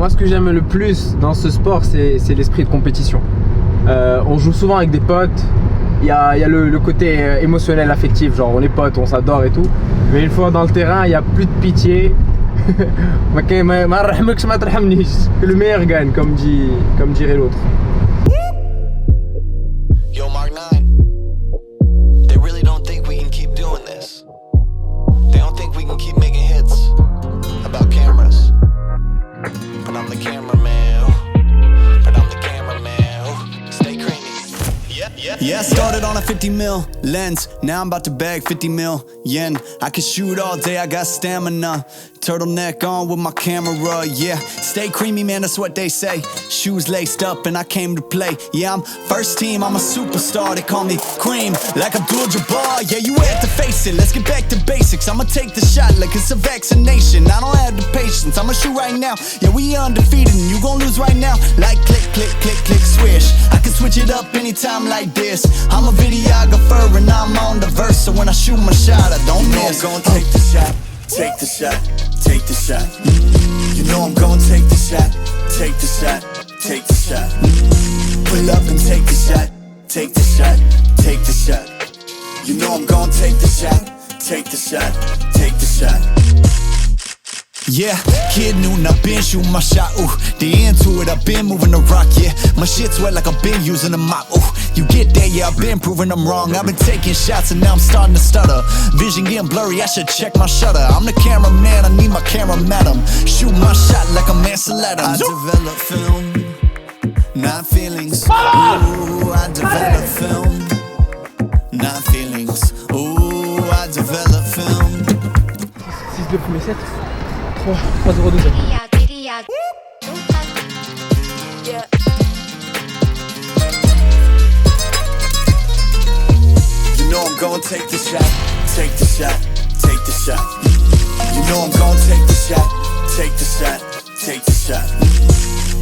Moi, ce que j'aime le plus dans ce sport, c'est l'esprit de compétition. On joue souvent avec des potes. Il y a le côté émotionnel, affectif, genre on est potes, on s'adore et tout. Mais une fois dans le terrain, il n'y a plus de pitié. Que le meilleur gagne, comme dirait l'autre. Yo, Mark 9, they really don't think we can keep doing this. They don't think we can keep making hits about cameras. But I'm the cameraman. But I'm the cameraman. Stay creamy. Yeah, I started on a 50 mil lens. Now I'm about to bag 50 mil yen. I can shoot all day, I got stamina. Turtleneck on with my camera, yeah. Stay creamy, man, that's what they say. Shoes laced up and I came to play. Yeah, I'm first team, I'm a superstar. They call me Cream, like Abdul-Jabbar. Yeah, you had to face it, let's get back to basics. I'ma take the shot like it's a vaccination. I don't have the patience, I'ma shoot right now. Yeah, we undefeated and you gon' lose right now. Like click, click, click, click, swish. I can switch it up anytime like this. I'm a videographer and I'm on the verse. So when I shoot my shot, I don't miss. I'm gon' take the shot, take the shot. Take the shot. You know I'm gon' take the shot. Take the shot. Take the shot. Pull up and take the shot. Take the shot. Take the shot. You know I'm gon' take the shot. Take the shot. Take the shot. Yeah, kid noon, I've been shooting my shot, ooh. The into it, I've been moving the rock, yeah. My shit's wet like I've been using a mop, ooh. You get that, yeah, I've been proving I'm wrong. I've been taking shots and now I'm starting to stutter. Vision getting blurry, I should check my shutter. I'm the cameraman, I need my camera madam. Shoot my shot like a Mansell Adams. I develop film, not feelings. Ooh, I develop film, not feelings. Ooh, I develop film. 6-2 premier set. 3-0 deuxième. You know I'm gon' take the shot, take the shot, take the shot. You know I'm gon' take the shot, take the shot, take the shot.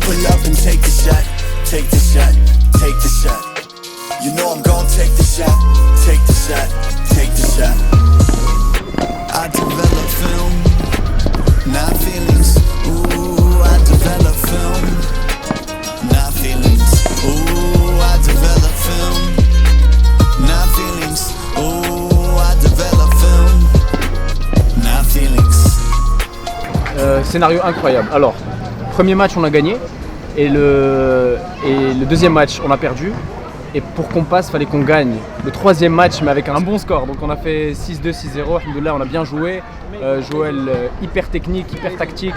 Pull up and take the shot, take the shot, take the shot. You know I'm gon' take the shot, take the shot, take the shot. I develop film, not feelings. Ooh, I develop film, not feelings. Ooh, I develop film, not feelings. Ooh, I develop film, not feelings. Scénario incroyable. Alors, premier match on a gagné et le deuxième match on a perdu. Et pour qu'on passe, il fallait qu'on gagne le troisième match, mais avec un bon score. Donc on a fait 6-2, 6-0. Alhamdoulilah, on a bien joué. Joël, hyper technique, hyper tactique,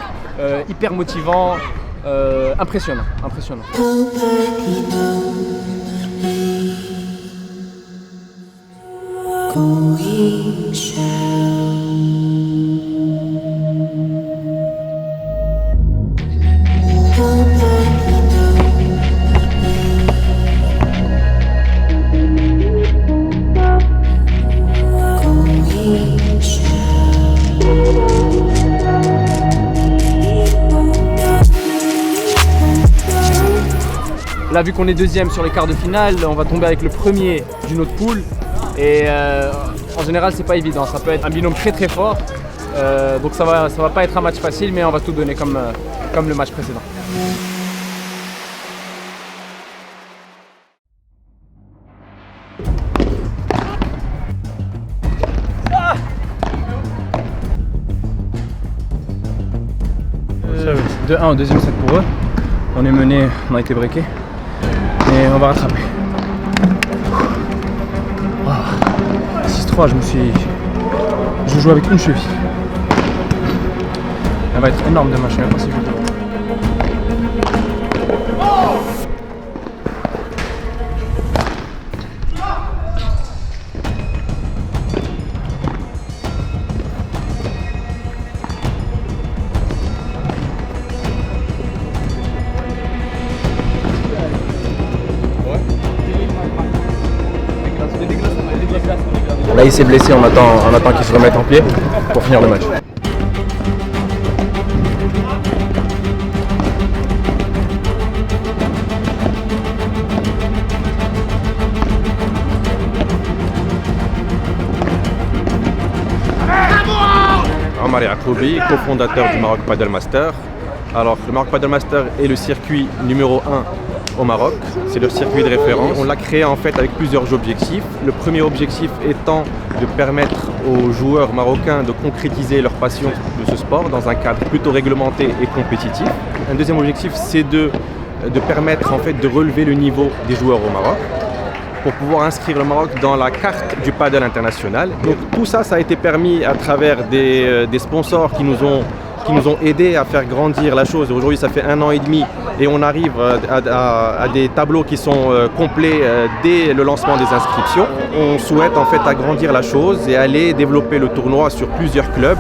hyper motivant. Impressionnant, impressionnant. Là, vu qu'on est deuxième sur les quarts de finale, on va tomber avec le premier d'une autre poule. Et en général, c'est pas évident. Ça peut être un binôme très très fort. Donc ça va pas être un match facile, mais on va tout donner comme le match précédent. « 2-1 au deuxième set pour eux. On est mené, on a été breaké. Et on va rattraper. 6-3, je joue avec une cheville. Elle va être énorme demain, je sais même pas si je joue. Là il s'est blessé, on attend qu'il se remette en pied pour finir le match. Omar Yacoubi, cofondateur du Maroc Padel Master. Alors, le Maroc Padel Master est le circuit numéro 1 au Maroc. C'est leur circuit de référence. On l'a créé en fait avec plusieurs objectifs. Le premier objectif étant de permettre aux joueurs marocains de concrétiser leur passion de ce sport dans un cadre plutôt réglementé et compétitif. Un deuxième objectif, c'est de permettre en fait de relever le niveau des joueurs au Maroc pour pouvoir inscrire le Maroc dans la carte du paddle international. Donc tout ça, ça a été permis à travers des sponsors qui nous ont aidés à faire grandir la chose. Aujourd'hui, ça fait 1 an et demi et on arrive à des tableaux qui sont complets dès le lancement des inscriptions. On souhaite en fait agrandir la chose et aller développer le tournoi sur plusieurs clubs.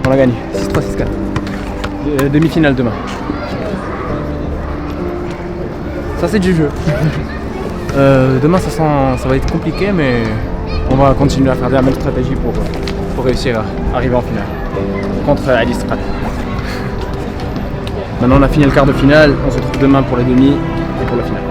On a gagné, 6-3, 6-4. Demi-finale demain. Ça c'est du jeu. Demain ça va être compliqué, mais on va continuer à faire la même stratégie pour réussir à arriver en finale contre Ali Strat. Maintenant on a fini le quart de finale, on se retrouve demain pour les demi et pour la finale.